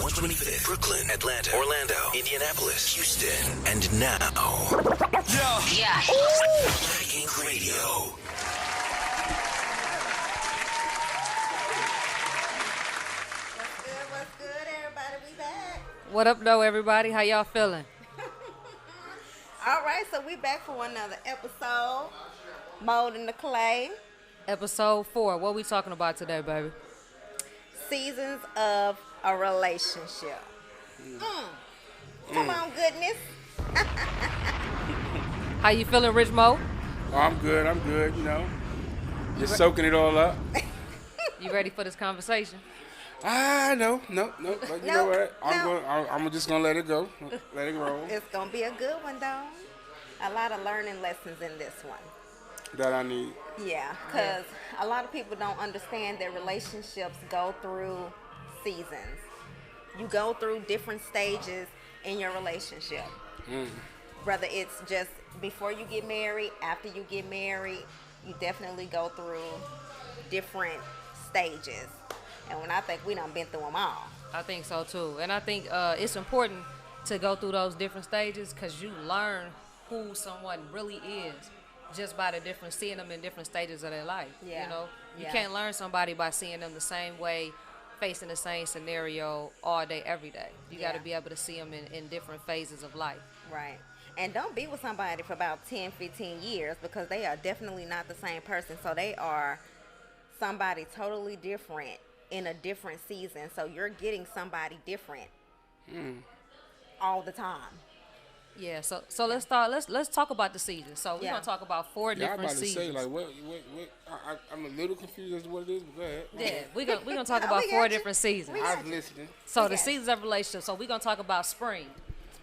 125th, Brooklyn, Atlanta, Orlando, Indianapolis, Houston, and now, Black Ink Radio. What's good, everybody? We back. What up, though, everybody? How y'all feeling? All right, so we back for another episode. Mold in the Clay. Episode 4. What we talking about today, baby? Seasons of a relationship. Come on, goodness. How you feeling, Rich Mo? Oh, I'm good, you know. Just soaking it all up. You ready for this conversation? No. But you know what? I'm just gonna let it go. Let it roll. It's going to be a good one, though. A lot of learning lessons in this one. That I need. Yeah, because a lot of people don't understand that relationships go through seasons. You go through different stages in your relationship. Whether it's just before you get married, after you get married, you definitely go through different stages. And when I think we done been through them all. I think so, too. And I think it's important to go through those different stages because you learn who someone really is just by seeing them in different stages of their life. Yeah. You know, you Yeah. can't learn somebody by seeing them the same way, facing the same scenario all day, every day. You got to be able to see them in different phases of life. Right. And don't be with somebody for about 10, 15 years because they are definitely not the same person. So they are somebody totally different in a different season. So you're getting somebody different all the time. Yeah, so let's start. Let's talk about the season. So we're gonna talk about 4 Yeah, I'm different about to seasons. say, like, what? I'm a little confused as to what it is, but go ahead. Yeah, we're gonna talk No, about we 4 got you. different seasons. I'm listening. So we the got seasons of relationships. So we're gonna talk about spring.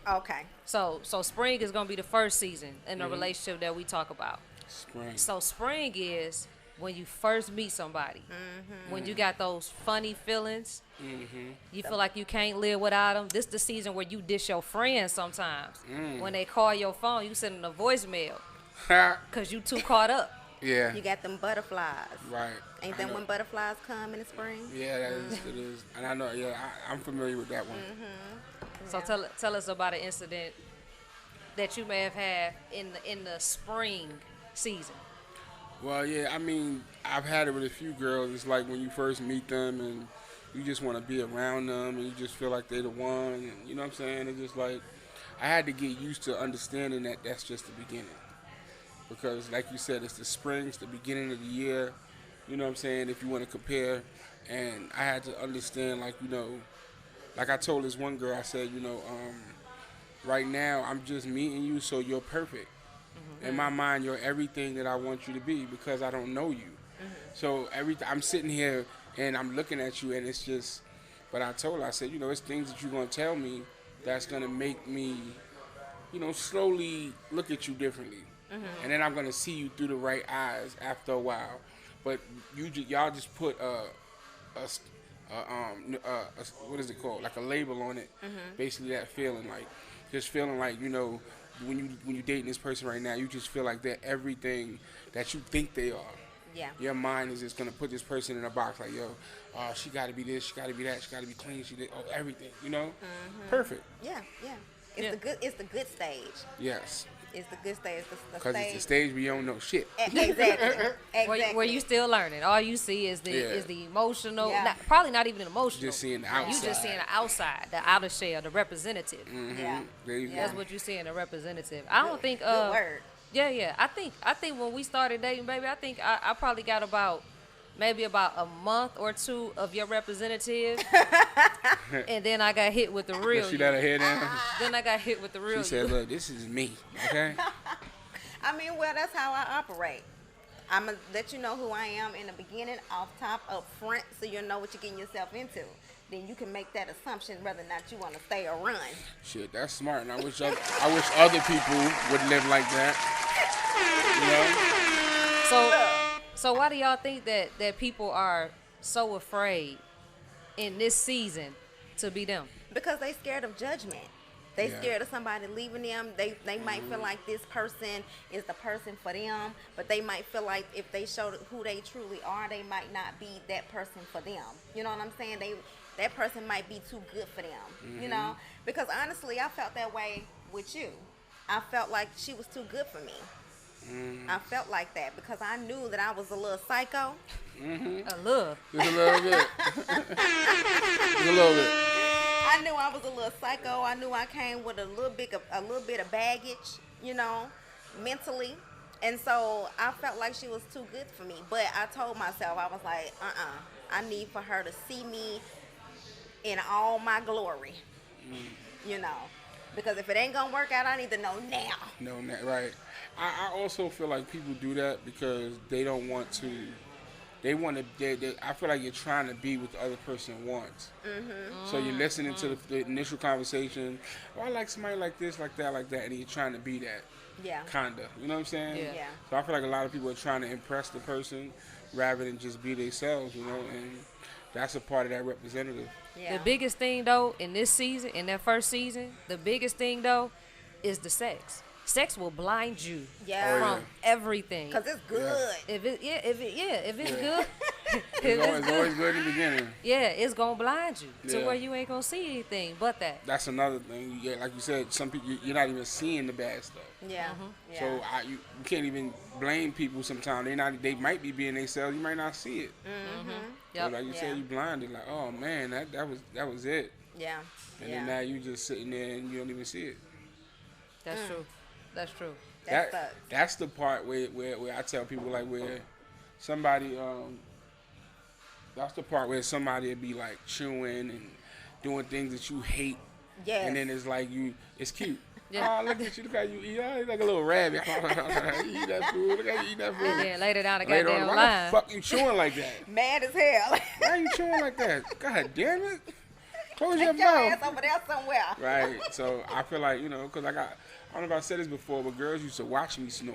Okay. So spring is gonna be the first season in the relationship that we talk about. Spring. So spring is when you first meet somebody, when you got those funny feelings, you feel like you can't live without them. This the season where you dish your friends sometimes. When they call your phone, you send them a voicemail because you too caught up. Yeah. You got them butterflies. Right. Ain't I that know. when butterflies come in the spring? Yeah, that is. It is. And I know. Yeah, I'm familiar with that one. So tell us about an incident that you may have had in the spring season. Well, yeah, I mean, I've had it with a few girls. It's like when you first meet them and you just want to be around them and you just feel like they're the one. And you know what I'm saying? It's just like I had to get used to understanding that that's just the beginning. Because like you said, it's the spring, it's the beginning of the year. You know what I'm saying? If you want to compare. And I had to understand, like, you know, like I told this one girl, I said, you know, right now I'm just meeting you so you're perfect. In my mind, you're everything that I want you to be because I don't know you. So I'm sitting here and I'm looking at you and it's just, but I told her, I said, you know, it's things that you're going to tell me that's going to make me, you know, slowly look at you differently. And then I'm going to see you through the right eyes after a while. But y'all just put what is it called? Like a label on it. Basically that feeling, like, just feeling like, you know, when you dating this person right now, you just feel like they're everything that you think they are. Yeah. Your mind is just gonna put this person in a box, like, yo, she gotta be this, she gotta be that, she gotta be clean, everything, you know? Perfect. Yeah. It's the good stage. Yes. It's the good stage. The Because stage. it's the stage we don't know shit. Exactly. Where you still learning. All you see is the emotional, Yeah. probably not even emotional. Just seeing the outside. You just seeing the outside, the outer shell, the representative. Yeah. There you go. That's what you see in a representative. I don't think. Good word. Yeah. I think when we started dating, baby, I think I probably got maybe about a month or 2 of your representative, and then I got hit with the real. She let her hair down. Then I got hit with the real. She said, look, this is me, okay? I mean, well, that's how I operate. I'm going to let you know who I am in the beginning, off top, up front, so you'll know what you're getting yourself into. Then you can make that assumption whether or not you want to stay or run. Shit, that's smart. And I wish other people would live like that. You know? So why do y'all think that people are so afraid in this season to be them? Because they scared of judgment. They Yeah. scared of somebody leaving them. They might feel like this person is the person for them, but they might feel like if they show who they truly are, they might not be that person for them. You know what I'm saying? That person might be too good for them. You know, because honestly, I felt that way with you. I felt like she was too good for me. I felt like that because I knew that I was a little psycho. A little. Just a little bit. Just a little bit. I knew I was a little psycho. I knew I came with a little bit of baggage, you know, mentally. And so I felt like she was too good for me. But I told myself, I was like, I need for her to see me in all my glory, you know. Because if it ain't going to work out, I need to know now. No, right. I also feel like people do that because they don't want to. They want to. I feel like you're trying to be what the other person wants. So you're listening to the initial conversation. Oh, I like somebody like this, like that, and you're trying to be that. Yeah. Kinda. You know what I'm saying? Yeah. So I feel like a lot of people are trying to impress the person rather than just be themselves. You know, and that's a part of that representative. Yeah. The biggest thing though in this season, in that first season, the biggest thing though is the sex. Sex will blind you Yeah. from everything. Because it's good. If it's good, It's always good in the beginning. yeah, it's gonna blind you to Yeah. where you ain't gonna see anything but that. That's another thing. Yeah, like you said, some people you're not even seeing the bad stuff. Yeah. Yeah. So you can't even blame people. Sometimes they might be being themselves. You might not see it. Yep. But like you Yeah. said, you blinded. Like, oh man, that was it. yeah. And yeah. then now you just sitting there and you don't even see it. That's true. That's true. That sucks. That's the part where I tell people like where somebody that's the part where somebody would be like chewing and doing things that you hate. Yes. And then it's like it's cute. Yeah. Oh, look at you, look how you eat. Oh, you're like a little rabbit. You eat that food. Look how you eat that food. And then later down the Later on, goddamn why line. the fuck you chewing like that? Mad as hell. Why are you chewing like that? God damn it. Close your Take your ass mouth. over there somewhere. Right. So I feel like, because I don't know if I said this before, but girls used to watch me snore.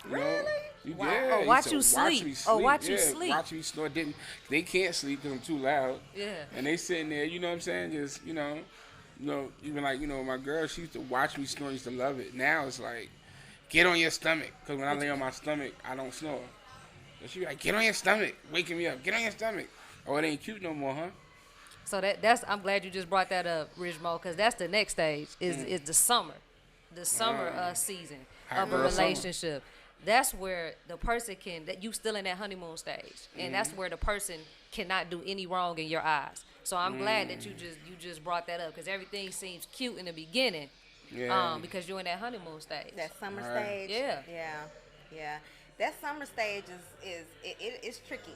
You know? Really? Wow. Yeah, Oh, used watch to you sleep. me Oh, watch you Yeah, sleep. Watch me snore. They can't sleep because I'm too loud. Yeah. And they sitting there, you know what I'm saying? Just, even like, my girl, she used to watch me snore, used to love it. Now it's like, get on your stomach. Because when I lay on my stomach, I don't snore. So she be like, get on your stomach. Waking me up. Get on your stomach. Oh, it ain't cute no more, huh? So that's I'm glad you just brought that up, Rich Mo, because that's the next stage is the summer season Hot of a girl summer. relationship. That's where the person that you still in that honeymoon stage, and that's where the person cannot do any wrong in your eyes. So I'm glad that you just brought that up because everything seems cute in the beginning, Yeah. because you're in that honeymoon stage. That summer Right. stage. Yeah. Yeah. That summer stage is tricky.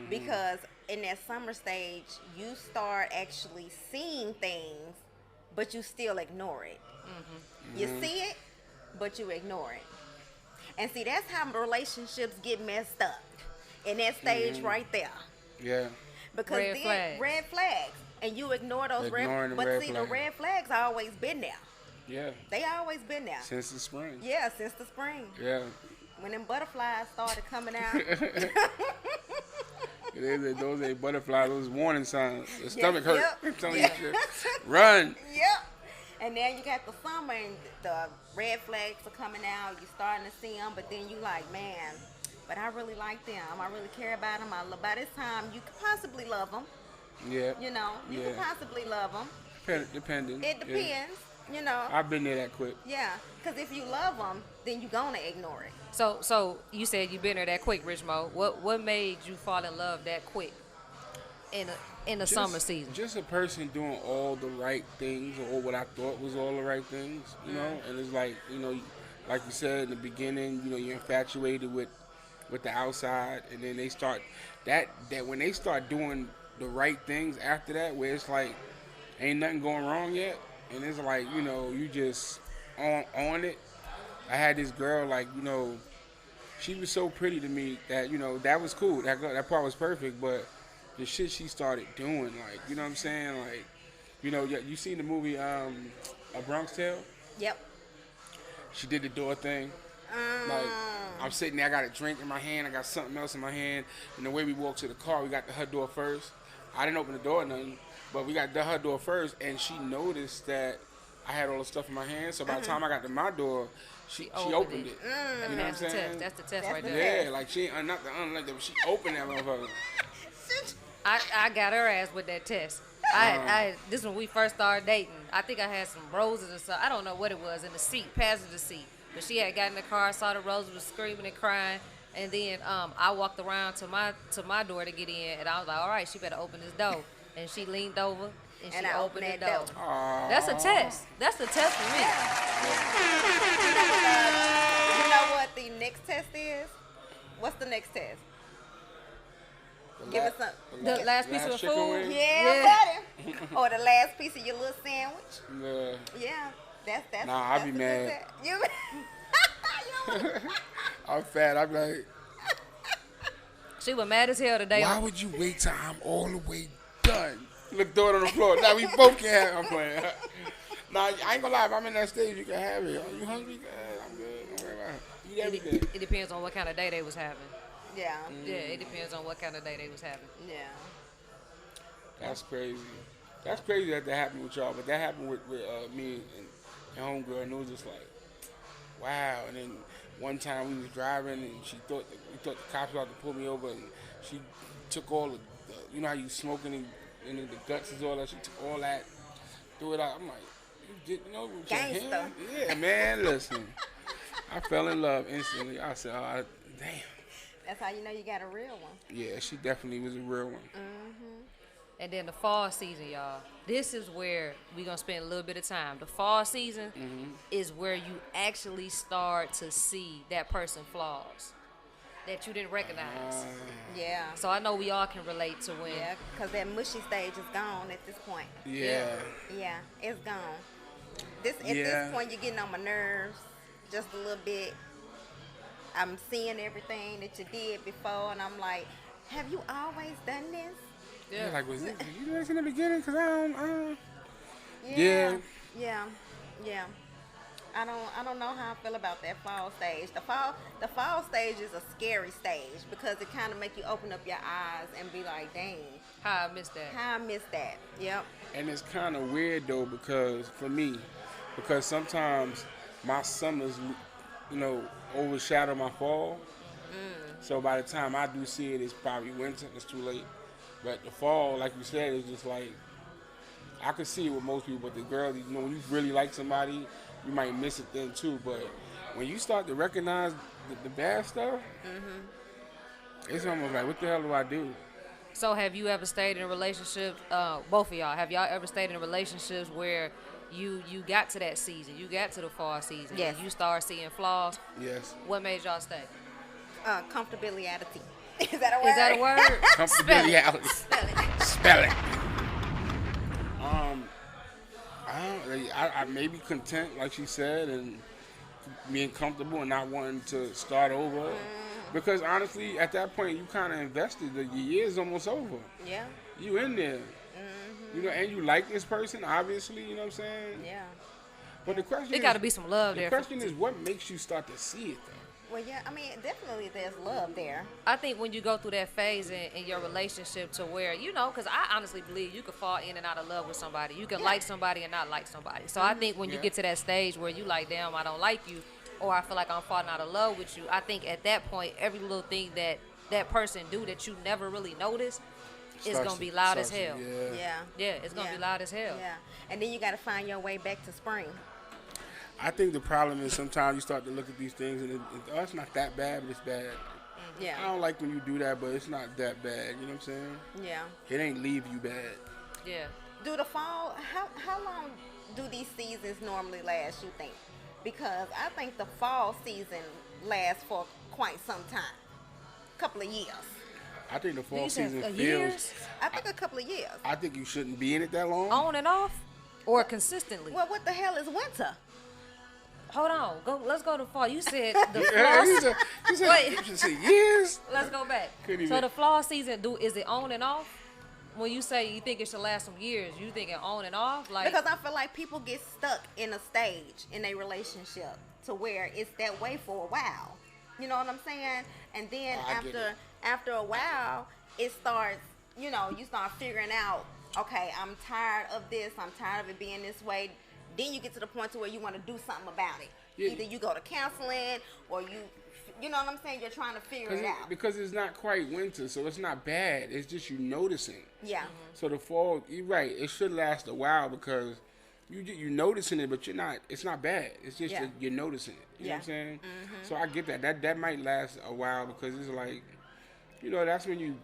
Because in that summer stage, you start actually seeing things, but you still ignore it. You see it, but you ignore it. And see, that's how relationships get messed up. In that stage right there. Yeah. Because Red then flags. red flags. And you ignore those Ignoring the but red see, flags. the red flags always been there. Yeah. They always been there. Since the spring. Yeah, since the spring. Yeah. When them butterflies started coming out. Those ain't butterflies, those warning signs. The stomach hurt. yep, I'm telling yep. you, run. Yep. And then you got the summer and the red flags are coming out. You're starting to see them, but then you like, man, but I really like them. I really care about them. By this time, you could possibly love them. Yeah. You know, you could possibly love them. Depending. It Yeah. depends, you know. I've been there that quick. Yeah, because if you love them, then you're going to ignore it. So you said you been there that quick, Rich Mo. What made you fall in love that quick in the summer season? Just a person doing all the right things, or what I thought was all the right things, And it's like, like you said in the beginning, you're infatuated with the outside, and then they start that when they start doing the right things after that, where it's like ain't nothing going wrong yet, and it's like you just on it. I had this girl, like, she was so pretty to me that, that was cool. That part was perfect, but the shit she started doing, like, you know what I'm saying? Like, you seen the movie A Bronx Tale? Yep. She did the door thing. Like, I'm sitting there, I got a drink in my hand, I got something else in my hand, and the way we walked to the car, we got to her door first. I didn't open the door or nothing, but we got her door first, and she noticed that I had all the stuff in my hand. So by the time I got to my door, she opened it. You know what I'm saying? That's the test right the there. Yeah, like she ain't not the unlike that, but she opened that motherfucker. I got her ass with that test. This is when we first started dating. I think I had some roses or something. I don't know what it was in the seat, passenger seat. But she had got in the car, saw the roses, was screaming and crying. And then I walked around to my door to get in, and I was like, all right, she better open this door. And she leaned over and she I opened the opened that door. door. That's a test. That's a test for me. You know what the next test is? What's the next test? Give us some. The last piece of chicken food? wing? Yeah, buddy. Or the last piece of your little sandwich. Yeah. Yeah, that's. Nah, I'll that's be the mad. test. You. I'm fat. I'm like, She was mad as hell today. why would you wait till I'm all the way done? Look, throw it on the floor. Now we both can have it. I'm playing. Nah, I ain't gonna lie. If I'm in that stage, you can have it. Are you hungry? I'm good. Don't worry about it. Eat everything. It depends on what kind of day they was having. Yeah. Yeah, it depends on what kind of day they was having. Yeah. That's crazy. That's crazy that happened with y'all, but that happened with me and homegirl, and it was just like, wow. And then one time we was driving, and we thought the cops were about to pull me over, and she took all the you know how you smoking and the guts and all that. She took all that, threw it out. I'm like, you know, with your Gangsta. hand? Yeah, man. Listen, I fell in love instantly. I said, oh, damn. That's how you know you got a real one. Yeah, she definitely was a real one. And then the fall season, y'all. This is where we're going to spend a little bit of time. The fall season is where you actually start to see that person's flaws that you didn't recognize. Yeah. So I know we all can relate to when. Yeah, because that mushy stage is gone at this point. Yeah. Yeah, it's gone. At this point, you're getting on my nerves just a little bit. I'm seeing everything that you did before, and I'm like, have you always done this? Yeah, like, was it, you do this in the beginning? Because I don't. Yeah. I don't know how I feel about that fall stage. The fall stage is a scary stage because it kind of make you open up your eyes and be like, dang, How I missed that. how I missed that. Yep. And it's kind of weird, though, because for me, sometimes my summers, you know, overshadow my fall. So by the time I do see it, it's probably winter. It's too late. But the fall, like you said, is just like, I could see it with most people, but the girl, you know, when you really like somebody, you might miss it then too. But when you start to recognize the bad stuff, it's almost like, what the hell do I do? So have you ever stayed in a relationship, both of y'all, have y'all ever stayed in relationships where you got to that season, you got to the fall season, Yes. and you start seeing flaws? Yes. What made y'all stay? Comfortability. Is that a word? Is that a word? Comfortability. Spell it. I may be content, like she said, and being comfortable and not wanting to start over. Because honestly, at that point, you kind of invested. The year's almost over. Yeah. You in there. You know, and you like this person, obviously. You know what I'm saying? Yeah. But the question It got to be some love the there. question is, what makes you start to see it, though? Well, yeah. I mean, definitely there's love there. I think when you go through that phase in your relationship to where, you know, because I honestly believe you could fall in and out of love with somebody. You can like somebody and not like somebody. So I think when you get to that stage where you like, damn, I don't like you, or I feel like I'm falling out of love with you, I think at that point, every little thing that person do that you never really notice is going to be loud as hell. Yeah. Yeah, it's going to be loud as hell. Yeah. And then you got to find your way back to spring. I think the problem is sometimes you start to look at these things and it's not that bad, but it's bad. I Yeah. don't like when you do that, but it's not that bad. You know what I'm saying? Yeah. It ain't leave you bad. Yeah. Do the fall, how long do these seasons normally last, you think? Because I think the fall season lasts for quite some time. Couple of years. I think the fall You said season years? feels. I think a couple of years. I think you shouldn't be in it that long. On and off? Or consistently? Well, what the hell is winter? Hold on. Let's go to fall. You said the Yeah, fall. you said, Wait. you should say years. Let's go back. Couldn't So even- the fall season, is it on and off? When you say you think it should last some years, you think it on and off? Like, Because I feel like people get stuck in a stage in a relationship to where it's that way for a while. You know what I'm saying? And then Oh, I get it. after a while, it starts you start figuring out, okay, I'm tired of this. I'm tired of it being this way. Then you get to the point to where you want to do something about it. Yeah. Either you go to counseling or you know what I'm saying? You're trying to figure it out. Because it's not quite winter, so it's not bad. It's just you noticing. Yeah. So the fall, you're right. It should last a while because you're noticing it, but it's not bad. It's just you're noticing it. You know what I'm saying? So I get that. That might last a while because it's like, that's when you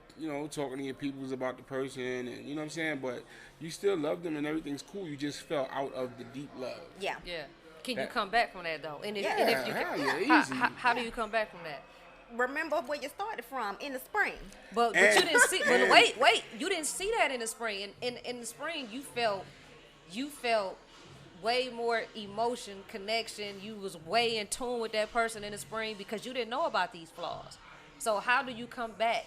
talking to your peoples about the person and you know what I'm saying? But you still love them and everything's cool. You just fell out of the deep love. Yeah. Yeah. Can you come back from that though? And if you easy. how do you come back from that? Remember where you started from in the spring. But you didn't see. But wait, you didn't see that in the spring. In the spring, you felt way more emotion, connection. You was way in tune with that person in the spring because you didn't know about these flaws. So how do you come back?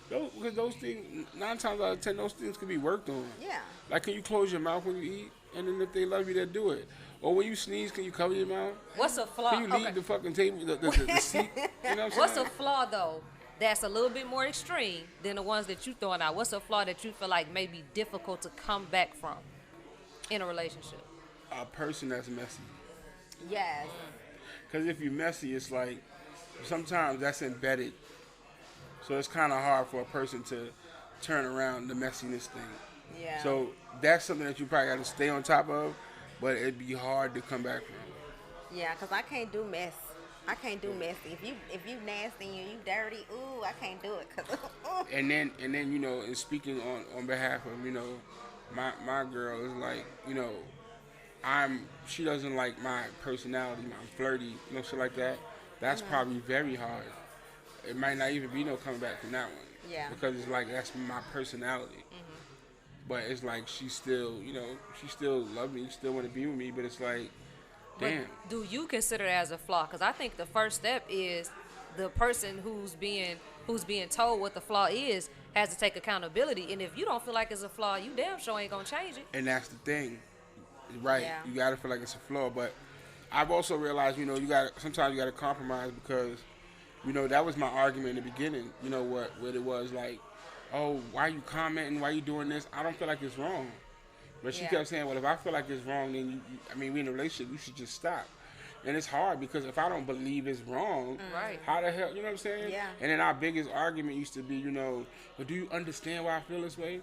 Because those things, 9 times out of 10, those things can be worked on. Yeah. Like, can you close your mouth when you eat? And then if they love you, they'll do it. Or when you sneeze, can you cover your mouth? What's a flaw? Can you leave the fucking table, the seat? You know what I'm saying? What's a flaw though that's a little bit more extreme than the ones that you throwing out? What's a flaw that you feel like may be difficult to come back from in a relationship? A person that's messy. Yes. Because if you're messy, it's like sometimes that's embedded. So it's kind of hard for a person to turn around the messiness thing. Yeah. So that's something that you probably got to stay on top of, but it'd be hard to come back from. Yeah, because I can't do mess. I can't do messy. If you nasty and you dirty, ooh, I can't do it. And then and speaking on behalf of my girl is like she doesn't like my personality, I'm flirty, shit like that. That's probably very hard. It might not even be no coming back from that one. Yeah. Because it's like that's my personality. But it's like she still love me, still want to be with me, but it's like, damn. But do you consider it as a flaw? Because I think the first step is the person who's being told what the flaw is has to take accountability. And if you don't feel like it's a flaw, you damn sure ain't gonna change it. And that's the thing, right? Yeah. You gotta feel like it's a flaw. But I've also realized, sometimes you gotta compromise because, that was my argument in the beginning. What it was like. Oh, why you commenting? Why you doing this? I don't feel like it's wrong. But she kept saying, well, if I feel like it's wrong, then we in a relationship, you should just stop. And it's hard because if I don't believe it's wrong, Right. how the hell, you know what I'm saying? Yeah. And then our biggest argument used to be, well, do you understand why I feel this way?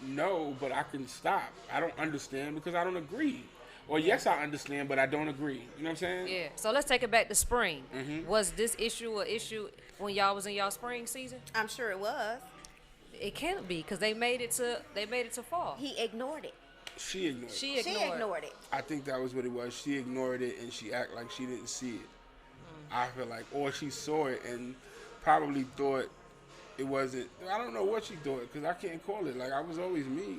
No, but I can stop. I don't understand because I don't agree. Or yes, I understand, but I don't agree. You know what I'm saying? Yeah. So let's take it back to spring. Was this issue an issue when y'all was in y'all spring season? I'm sure it was. It can't be because they made it to fall. He ignored it. She ignored it. She ignored it. I think that was what it was. She ignored it and she acted like she didn't see it. I feel like, or she saw it and probably thought it wasn't. I don't know what she thought because I can't call it. Like I was always me.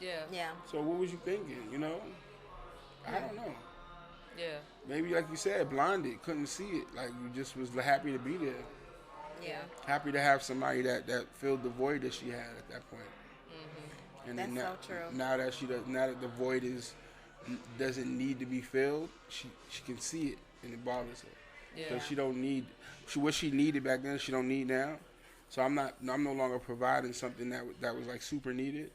Yeah. Yeah. So what was you thinking? I don't know. Yeah. Maybe like you said, blinded, couldn't see it. Like you just was happy to be there. Yeah. Happy to have somebody that filled the void that she had at that point. And That's then now, so true. Now that the void doesn't need to be filled, she can see it and it bothers her. Yeah. So she don't need what she needed back then. She don't need now. So I'm no longer providing something that was like super needed.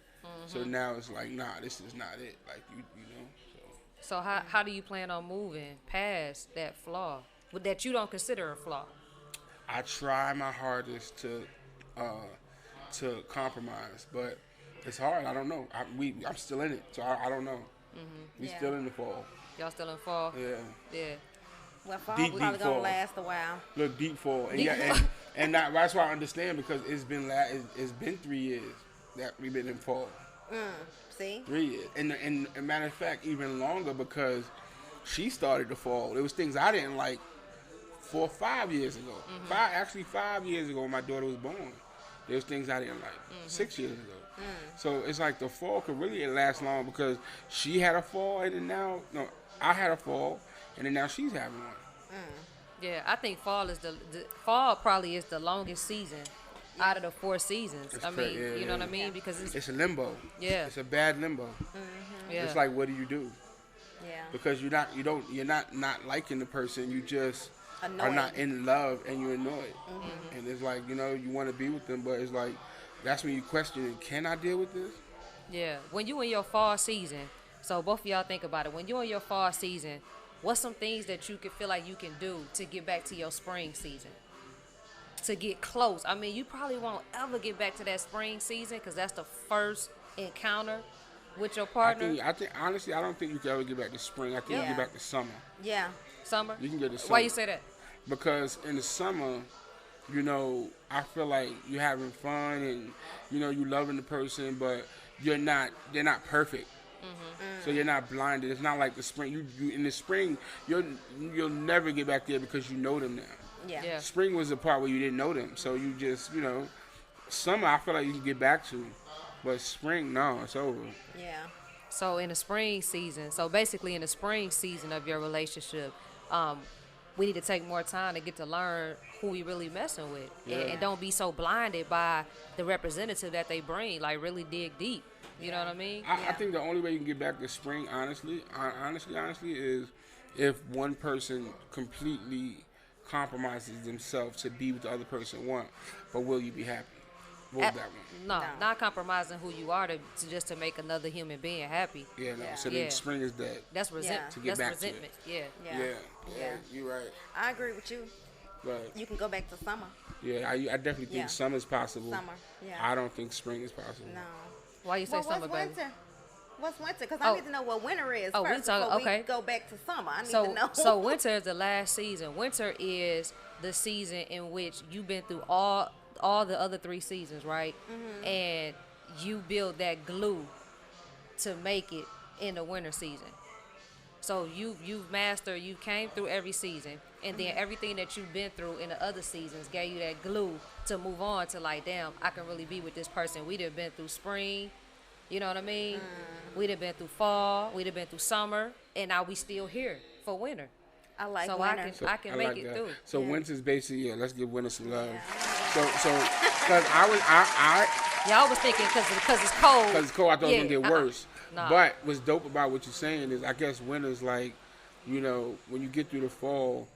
So now it's like, nah, this is not it. Like you know. So how do you plan on moving past that flaw that you don't consider a flaw? I try my hardest to compromise, but it's hard. I don't know. I'm still in it, so I don't know. We still in the fall. Y'all still in fall? Yeah. Yeah. Well, fall Deep probably gonna fall. last a while. Look, deep fall, and that's why I understand because it's been 3 years that we've been in fall. See? 3 years, and a matter of fact, even longer because she started to fall. There was things I didn't like 4 or 5 years ago. 5 years ago when my daughter was born. There was things I didn't like 6 years ago. So it's like the fall could really last long because she had a fall and then I had a fall and then now she's having one. Yeah, I think fall fall probably is the longest season out of the 4 seasons. It's I mean, you know what I mean? Because it's a limbo. Yeah. It's a bad limbo. Yeah. It's like, what do you do? Yeah. Because you're not liking the person. You just are not in love and you're annoyed. And it's like, you know, you want to be with them, but it's like, that's when you question, can I deal with this? Yeah. When you in your fall season, so both of y'all think about it. When you in your fall season, what's some things that you can feel like you can do to get back to your spring season? To get close. I mean, you probably won't ever get back to that spring season because that's the first encounter with your partner. I think honestly, I don't think you can ever get back to spring. I think you Yeah. can get back to summer. Yeah. Summer? You can get to summer. Why you say that? Because in the summer, you know, I feel like you're having fun and, you know, you loving the person, but they're not perfect. So you're not blinded. It's not like the spring. You in the spring, you'll never get back there because you know them now. Yeah. Yeah. Spring was the part where you didn't know them, so you just, you know, summer I feel like you can get back to, but spring, no, it's over. Yeah. So in the spring season, so basically in the spring season of your relationship, we need to take more time to get to learn who we really messing with, and don't be so blinded by the representative that they bring. Like really dig deep. You know what I mean? I think the only way you can get back to spring, honestly, is if one person completely compromises themselves to be what the other person want. But will you be happy? What was that one? No, No. not compromising who you are to just to make another human being happy. Yeah, no. Yeah. So Yeah. then spring is dead. That's resentment. Yeah. To get That's back to it. resentment. Yeah. Yeah. Yeah. You're right. I agree with you. But You can go back to summer. yeah, I definitely think Yeah. summer is possible. Summer. Yeah. I don't think spring is possible. No. Why you say Well, summer, what's baby? winter? What's winter? Because Oh. I need to know what winter is Oh, we first talking- before okay. we go back to summer. I need to So, know. so winter is the last season. Winter is the season in which you've been through all the other 3 seasons, right? And you build that glue to make it in the winter season. So you've mastered, you came through every season, and then everything that you've been through in the other seasons gave you that glue to move on to like, damn, I can really be with this person. We'd have been through spring, you know what I mean? We'd have been through fall, we'd have been through summer, and now we still here for winter. I like So winter. I can make it that. through. So Yeah. winter's basically let's give winter some love. So because I Y'all was thinking because it's cold. because it's cold, I thought it was gonna get worse. Nah. But what's dope about what you're saying is, I guess winter's like, you know, when you get through the fall,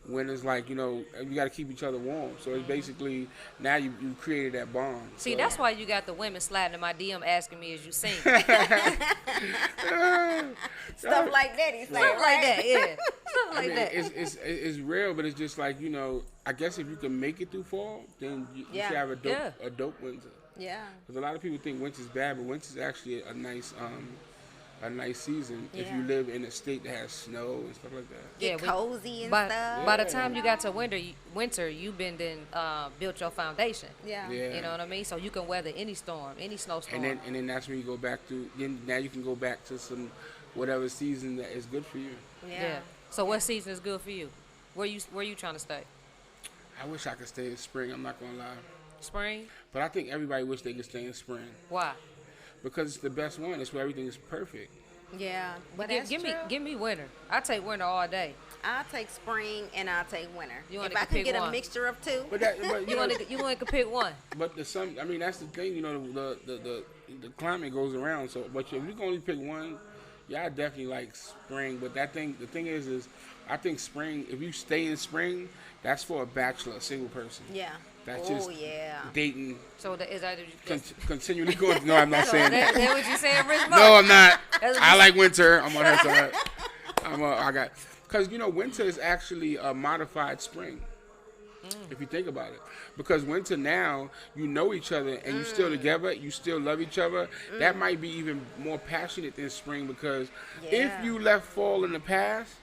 winter's like, you know, you got to keep each other warm. So it's basically now you created that bond. See, So- that's why you got the women sliding in my DM asking me, is you single? Stuff like that, he's saying, Stuff like right? that, yeah. Stuff I like mean, that. it's real, but it's just like, you know, I guess if you can make it through fall, then you Yeah. should have Yeah. a dope winter. Yeah. Because a lot of people think winter's bad, but winter's actually a nice season if you Yeah. live in a state that has snow and stuff like that. Yeah, Get cozy and by, stuff. by the time you got to winter, you've been built your foundation. Yeah. Yeah. You know what I mean? So you can weather any storm, any snowstorm. And then that's when you go back to, then now you can go back to some whatever season that is good for you. yeah. So what season is good for you? Where you trying to stay? I wish I could stay in spring, I'm not gonna lie. Spring? But I think everybody wish they could stay in spring. Why? Because it's the best one. It's where everything is perfect. Yeah. But Give, that's give me true. give me winter. I take winter all day. I'll take spring and I'll take winter. You only If I can can pick get one. a mixture of two. But you You know, only can pick one. but I mean, that's the thing. You know, the climate goes around. So, but if you can only pick one, yeah, I definitely like spring. But the thing is, I think spring. If you stay in spring, that's for a bachelor, a single person. Yeah. That's Oh, just yeah. dating, So is that continually going. No, I'm not saying that. that what you saying, Rich Mo? No, I'm not. That's what I you- like winter. I'm on her side. Because, you know, winter is actually a modified spring, if you think about it. Because winter now, you know each other and you still together, you still love each other. That might be even more passionate than spring because if Yeah. you left fall in the past,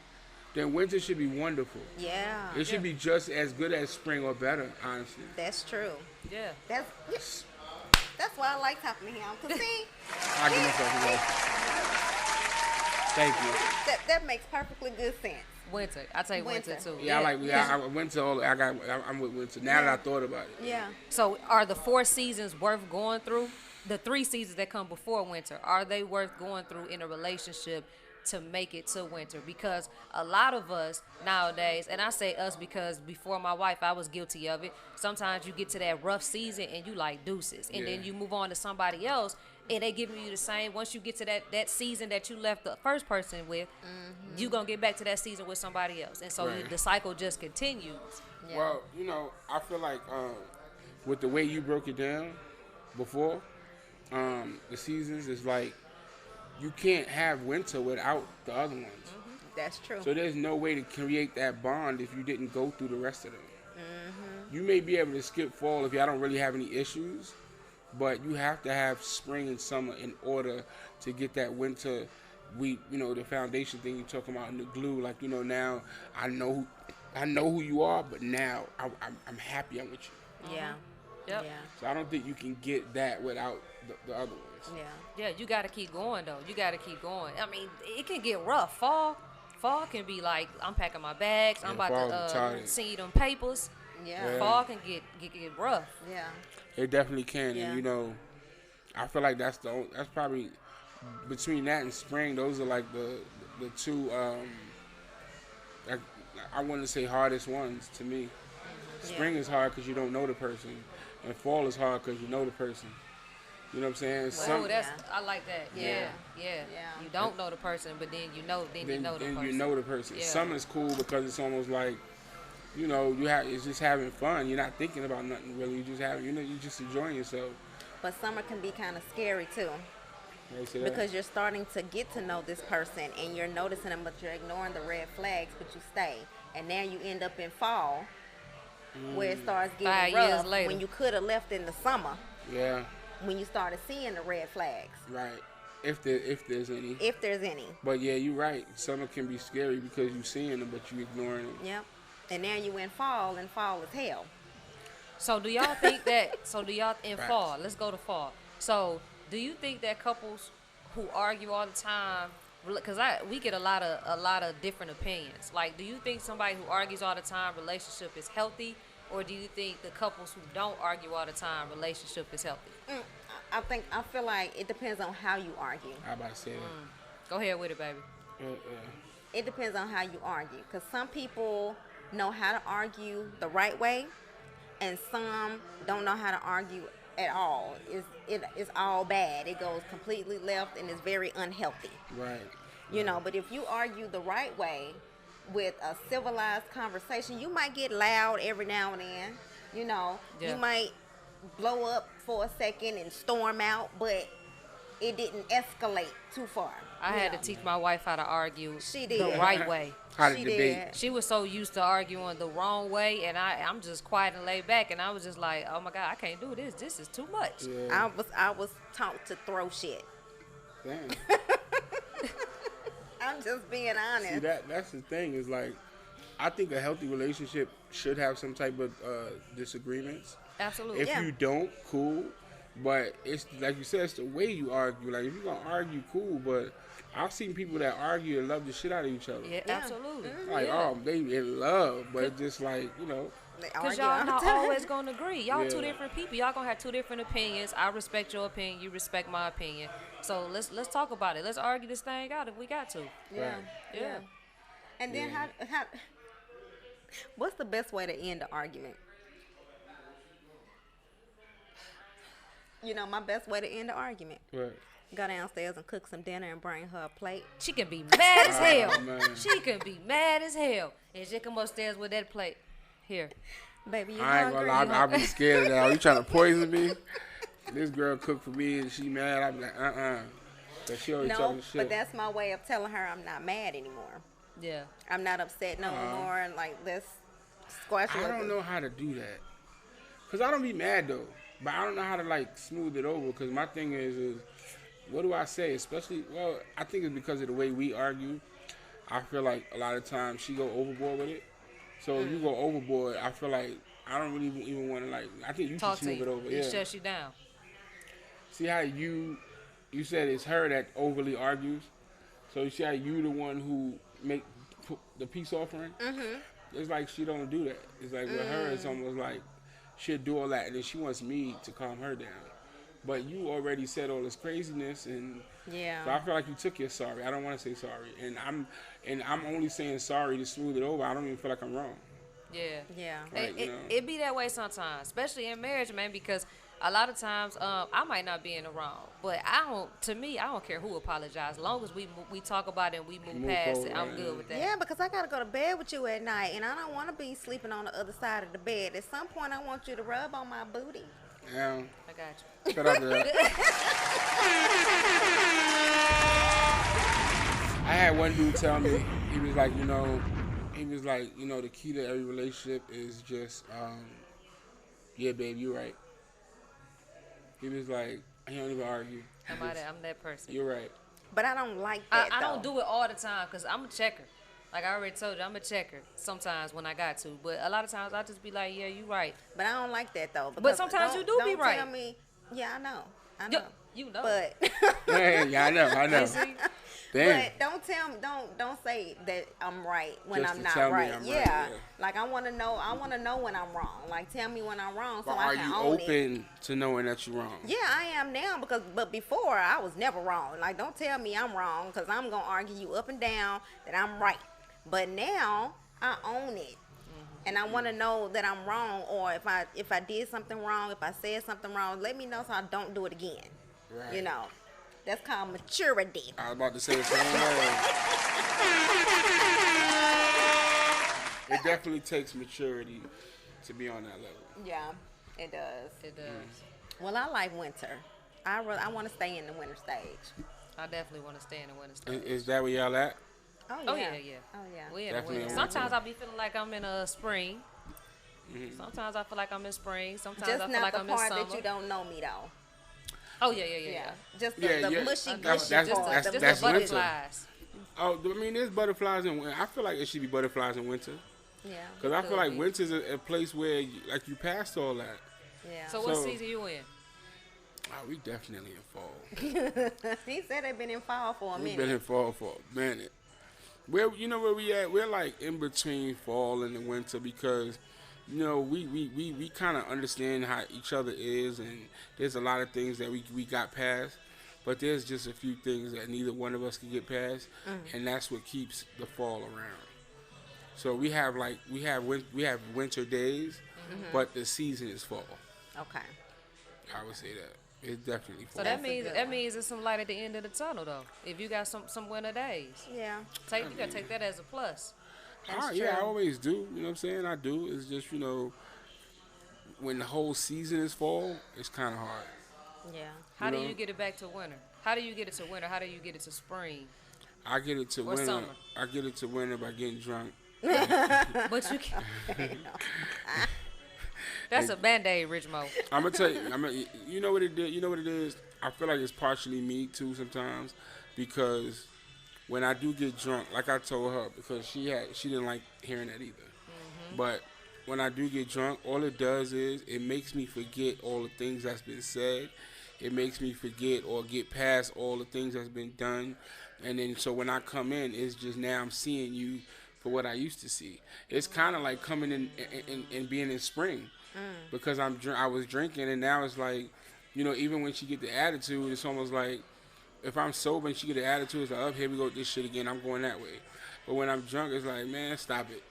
then winter should be wonderful. Yeah. It should be just as good as spring or better, honestly. That's true. Yeah. That's why I like talking to him. Cause see, I give myself a love. Thank you. that makes perfectly good sense. Winter. I take winter, Winter. too. Yeah, I went to all. I'm with winter. Now that I thought about it. Yeah. So are the 4 seasons worth going through? The 3 seasons that come before winter, are they worth going through in a relationship to make it to winter? Because a lot of us nowadays, and I say us because before my wife, I was guilty of it. Sometimes you get to that rough season and you like deuces, and then Yeah. you move on to somebody else, and they giving you the same. Once you get to that season that you left the first person with, you gonna get back to that season with somebody else, and so Right. the cycle just continues. Yeah. Well, I feel like with the way you broke it down before, the seasons is like you can't have winter without the other ones. That's true. So there's no way to create that bond if you didn't go through the rest of them. You may be able to skip fall if y'all don't really have any issues, but you have to have spring and summer in order to get that winter. The foundation thing you're talking about and the glue. Like now I know who you are, but now I'm happy I'm with you. Yeah. Yep. Yeah. So I don't think you can get that without the other ones. Yeah. Yeah, you got to keep going though. You got to keep going. I mean, it can get rough. Fall can be like I'm packing my bags. I'm Yeah, fall about is to retarded. see them papers. Yeah. Fall can get rough. Yeah. It definitely can, Yeah. and I feel like that's probably between that and spring. Those are like the two. I wouldn't say hardest ones to me. Spring is hard because you don't know the person, and fall is hard because you know the person. You know what I'm saying? I like that. Yeah. Yeah. Yeah. You don't know the person, but then you know the person. You know the person. Yeah. Summer's cool because it's almost like, it's just having fun. You're not thinking about nothing really. You just you're just enjoying yourself. But summer can be kind of scary too, You see that? because you're starting to get to know this person and you're noticing them, but you're ignoring the red flags, but you stay. And now you end up in fall, where it starts 5 getting years rough. later. When you could have left in the summer, Yeah, when you started seeing the red flags, right. If there's any. if there's any. But yeah, you're right. Summer can be scary because you're seeing them, but you're ignoring them. Yep. And now you in fall, and fall is hell. So do y'all think that? So do y'all in Facts. fall? Let's go to fall. So do you think that couples who argue all the time? Because we get a lot of different opinions. Like, do you think somebody who argues all the time relationship is healthy, or do you think the couples who don't argue all the time relationship is healthy? I feel like it depends on how you argue. I about to say that. Go ahead with it, baby. It depends on how you argue, because some people know how to argue the right way, and some don't know how to argue at all. It's all bad. It goes completely left, and it's very unhealthy. Right. But if you argue the right way with a civilized conversation, you might get loud every now and then. Yeah. You might blow up for a second and storm out, but it didn't escalate too far. I had to teach my wife how to argue She the did. right way. How to She debate. did. She was so used to arguing the wrong way, and I'm just quiet and laid back, and I was just like, oh my God, I can't do this. This is too much. Yeah. I was taught to throw shit. Damn. I'm just being honest. See, that's the thing is like, I think a healthy relationship should have some type of disagreements. Absolutely. If Yeah. you don't, cool. But it's like you said, it's the way you argue. Like if you're gonna argue, cool. But I've seen people that argue and love the shit out of each other. Yeah, Yeah. absolutely. Like, Yeah. oh, they in love, but it's just like, They Because argue all y'all the not time. always going to agree. Y'all two Yeah. different people. Y'all going to have two different opinions. I respect your opinion. You respect my opinion. So let's talk about it. Let's argue this thing out if we got to. Yeah. Right. Yeah. And then how what's the best way to end the argument? My best way to end the argument. Right. Go downstairs and cook some dinner and bring her a plate. She can be mad as hell. Oh, man. She can be mad as hell. And she come upstairs with that plate. Here. Baby, you I ain't hungry? gonna lie, I'll be scared of that. Are you trying to poison me? This girl cooked for me and she mad. I'll be like, But she always No, talking shit. but that's my way of telling her I'm not mad anymore. Yeah. I'm not upset no more, and like let's squash it. I don't know how to do that. Cause I don't be mad though, but I don't know how to like smooth it over. Cause my thing is what do I say? Especially, I think it's because of the way we argue. I feel like a lot of times she go overboard with it. So if you go overboard, I feel like I don't really even want to like. I think you Talk should to smooth you. it over. It Yeah. shuts you down. See how you said it's her that overly argues. So you see how you the one who put the peace offering. Mm-hmm. It's like she don't do that. It's like with her, it's almost like she'll do all that, and then she wants me to calm her down. But you already said all this craziness, and Yeah. so I feel like you took your sorry. I don't want to say sorry, and I'm only saying sorry to smooth it over. I don't even feel like I'm wrong. Yeah. Yeah. Right, It be that way sometimes, especially in marriage, man, because A lot of times, I might not be in the wrong, but to me, I don't care who apologizes. As long as we talk about it and we move past forward, it, I'm right, good with that. Yeah, because I gotta go to bed with you at night, and I don't want to be sleeping on the other side of the bed. At some point, I want you to rub on my booty. Yeah. I got you. Shut up, man. I had one dude tell me, he was like, the key to every relationship is just, yeah, babe, you're right. He was like, he don't even argue. I'm that person. You're right. But I don't like that. I don't do it all the time because I'm a checker. Like I already told you, I'm a checker sometimes when I got to. But a lot of times I just be like, yeah, you right. But I don't like that though. But sometimes you do be don't right. Tell me, yeah, I know. I know. You know. But Yeah, I know. You see? Damn. But don't tell me, don't say that I'm right when Just I'm to not tell me right. I'm right, Yeah. yeah. Like I want to know when I'm wrong. Like tell me when I'm wrong so But I are can you own it. open to knowing that you're wrong? Yeah, I am now but before I was never wrong. Like don't tell me I'm wrong because I'm gonna argue you up and down that I'm right. But now I own it, and I want to know that I'm wrong, or if I did something wrong, if I said something wrong, let me know so I don't do it again. Right. You know, that's called maturity. I was about to say the same word. It definitely takes maturity to be on that level. Yeah, it does. It does. Well, I like winter. I want to stay in the winter stage. I definitely want to stay in the winter stage. Is that where y'all at? Oh yeah. Oh yeah. We in the Definitely winter. in winter. Sometimes I be feeling like I'm in a spring. Sometimes I feel like I'm in spring. Sometimes I Just feel not like the I'm in part summer. that you don't know me though. Oh yeah. Just the, Yeah, the yeah. mushy That's- gushy that's- part. that's- Just that's the winter. butterflies. Oh, I mean, there's butterflies in winter. I feel like it should be butterflies in winter. Yeah. Because I feel like Could be. winter's a place where, you passed all that. Yeah. So what So- season you in? Oh, we definitely in fall. He said they've been in fall for a We've minute. been in fall for a minute. Where we at? We're like in between fall and the winter because, we kind of understand how each other is, and there's a lot of things that we got past, but there's just a few things that neither one of us can get past, and that's what keeps the fall around. So we have winter days, but the season is fall. Okay. I would say that it's definitely fall. So That's that a good that one. means there's some light at the end of the tunnel though. If you got some winter days, Yeah. you gotta take that as a plus. That's Yeah, I true. always do. You know what I'm saying? I do. It's just, when the whole season is fall, it's kind of hard. Yeah. How do know? you get it back to winter? How do you get it to winter? How do you get it to spring? I get it to Or winter. summer. I get it to winter by getting drunk. But you can. That's a Band-Aid, Rich Mo. I'm gonna tell you. You know what it did? You know what it is? I feel like it's partially me too sometimes, because when I do get drunk, like I told her, because she didn't like hearing that either. But when I do get drunk, all it does is it makes me forget all the things that's been said. It makes me forget or get past all the things that's been done. And then so when I come in, it's just now I'm seeing you for what I used to see. It's kind of like coming in and being in spring, because I was drinking, and now it's like, even when she get the attitude, it's almost like if I'm sober and she get the attitude, it's like, oh, here we go with this shit again. I'm going that way. But when I'm drunk, it's like, man, stop it.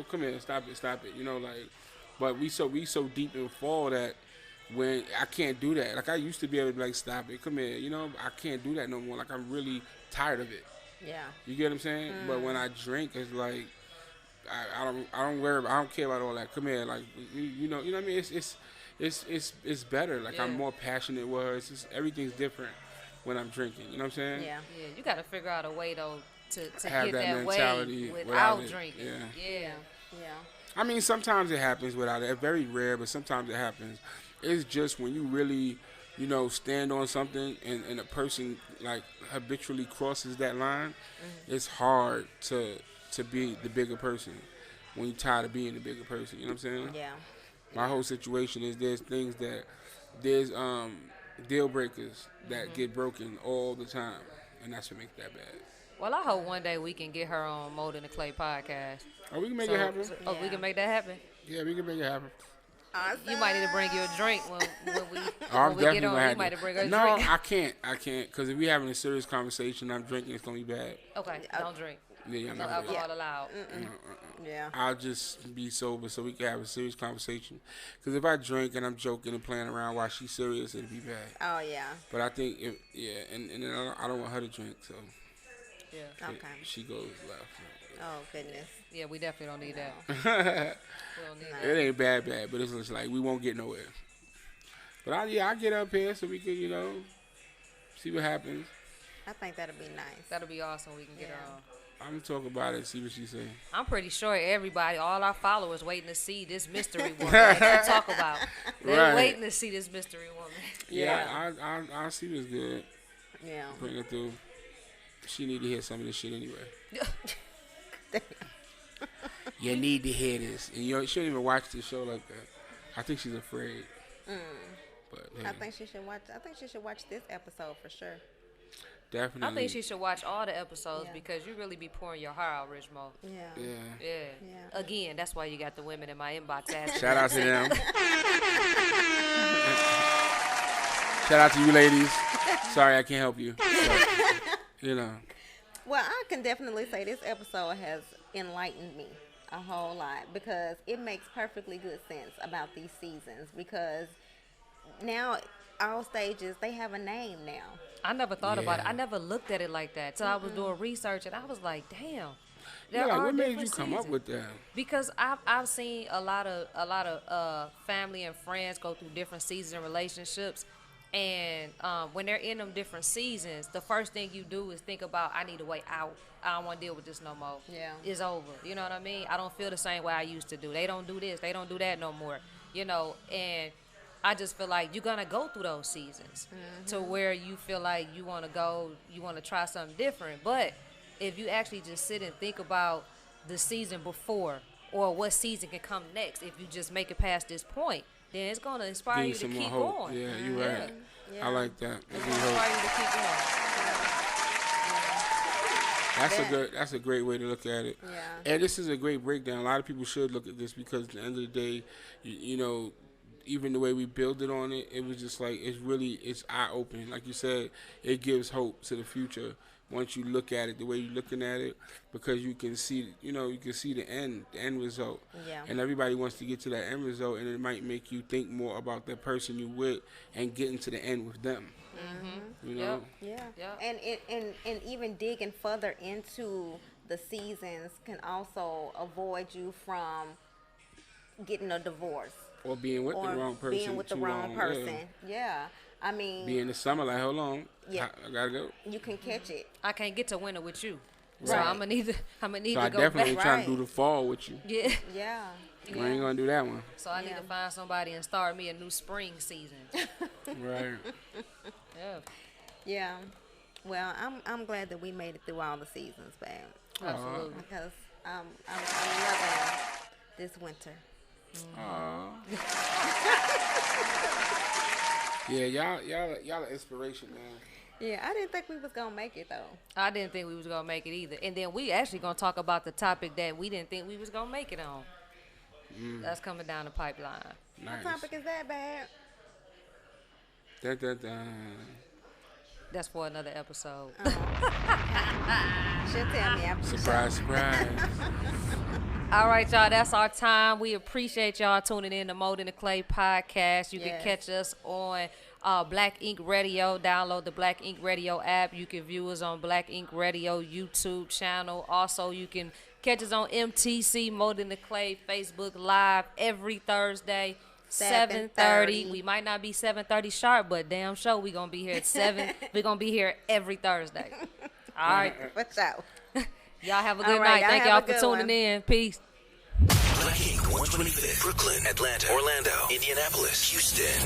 Come here, stop it. But we so deep in fall that when I can't do that. Like I used to be able to be like, stop it, come here. I can't do that no more. Like I'm really tired of it. Yeah. You get what I'm saying? But when I drink, it's like I don't worry. I don't care about all that. Come here, like you know what I mean. It's better. Like I'm Yeah. more passionate with her. It's just everything's different when I'm drinking. You know what I'm saying? Yeah. Yeah, you gotta figure out a way though to Have get that that mentality way without without it. drinking. Yeah. Yeah. Yeah. I mean, sometimes it happens without it. It's very rare, but sometimes it happens. It's just when you really, stand on something and a person like habitually crosses that line, it's hard to be the bigger person when you're tired of being the bigger person. You know what I'm saying? Yeah. My whole situation is there's deal breakers that get broken all the time, and that's what makes that bad. Well, I hope one day we can get her on More Than the Clay podcast. Oh, we can make it happen. Oh, we Yeah. can make that happen. Yeah, we can make it happen. Awesome. You might need to bring you a drink when we I'm when we definitely get on. gonna You have might to. have to bring her a No, drink. I can't, because if we having a serious conversation, I'm drinking, it's gonna be bad. Okay, don't drink. Yeah, I'm No not gonna do alcohol allowed. Yeah. I'll just be sober so we can have a serious conversation. Because if I drink and I'm joking and playing around while she's serious, it'll be bad. Oh yeah. But I think, and then I don't want her to drink, so Yeah. Okay. she goes left. Oh goodness. Yeah, we definitely don't need that. We don't need No. that. It ain't bad, but it's just like we won't get nowhere. But I get up here so we can, see what happens. I think that'll be nice. That'll be awesome. We can get Yeah. her on. I'm gonna talk about it and see what she say. I'm pretty sure everybody, all our followers, waiting to see this mystery woman that you talk about. They're Right. waiting to see this mystery woman. Yeah, I see this good. Yeah. Bring her through. She need to hear some of this shit anyway. You need to hear this. And she don't even watch the show like that. I think she's afraid. But hey, I think she should watch this episode for sure. definitely. I think she should watch all the episodes Yeah. because you really be pouring your heart out, Rich Mo. Yeah. Yeah. Yeah. Yeah. Again, that's why you got the women in my inbox asking. Shout out to them. Shout out to you ladies. Sorry I can't help you. But, Well, I can definitely say this episode has enlightened me a whole lot because it makes perfectly good sense about these seasons because now all stages, they have a name now. I never thought about it. Yeah. I never looked at it like that. So I was doing research and I was like, damn. yeah, like, are what made you different come up seasons. with that? Because I've seen a lot of family and friends go through different seasons and relationships, and when they're in them different seasons, the first thing you do is think about, I need a way out. I don't want to deal with this no more. Yeah. It's over. You know what I mean? I don't feel the same way I used to do. They don't do this. They don't do that no more. And I just feel like you're gonna go through those seasons to where you feel like you want to try something different. But if you actually just sit and think about the season before or what season can come next, if you just make it past this point, then it's gonna inspire Give you to some more keep hope. going. Yeah, you're right. Yeah. I like that. It's Give gonna me hope. inspire you to keep going. That's a great way to look at it. Yeah. And this is a great breakdown. A lot of people should look at this because at the end of the day, even the way we build it on it, it was just like it's eye opening. Like you said, it gives hope to the future once you look at it the way you're looking at it, because you can see the end result. Yeah. And everybody wants to get to that end result, and it might make you think more about the person you with and getting to the end with them. You know. Yep. Yeah. Yeah. And even digging further into the seasons can also avoid you from getting a divorce. Or being with the wrong person. Being with the too wrong long, person. Yeah. I mean, Be in the summer, like, hold on. Yeah. I gotta go. you can catch it. I can't get to winter with you, so Right. I'm gonna need So to I go definitely back. trying to Right. do the fall with you. Yeah. Yeah. We ain't gonna do that one. So I need Yeah. to find somebody and start me a new spring season. Right. Yeah. Yeah. Well, I'm glad that we made it through all the seasons, babe. Absolutely. Because I'm loving this winter. Yeah, y'all an inspiration, man. Yeah, I didn't think we was gonna make it though. I didn't think we was gonna make it either. And then we actually gonna talk about the topic that we didn't think we was gonna make it on. That's coming down the pipeline. Nice. What topic is that, babe? Dun, dun, dun. That's for another episode. She'll tell me after. Surprise, surprise. All right, y'all. That's our time. We appreciate y'all tuning in to Mold in the Clay podcast. You can Yes. catch us on Black Ink Radio. Download the Black Ink Radio app. You can view us on Black Ink Radio YouTube channel. Also, you can catch us on MTC Mold in the Clay Facebook Live every Thursday. 7:30. We might not be 7:30 sharp, but damn sure we gonna be here at 7. We're gonna be here every Thursday. All right. What's up? Y'all have a All good right, night. y'all Thank have y'all a for good tuning one. in. Peace. Black Ink 125th, Brooklyn, Atlanta, Orlando, Indianapolis, Houston.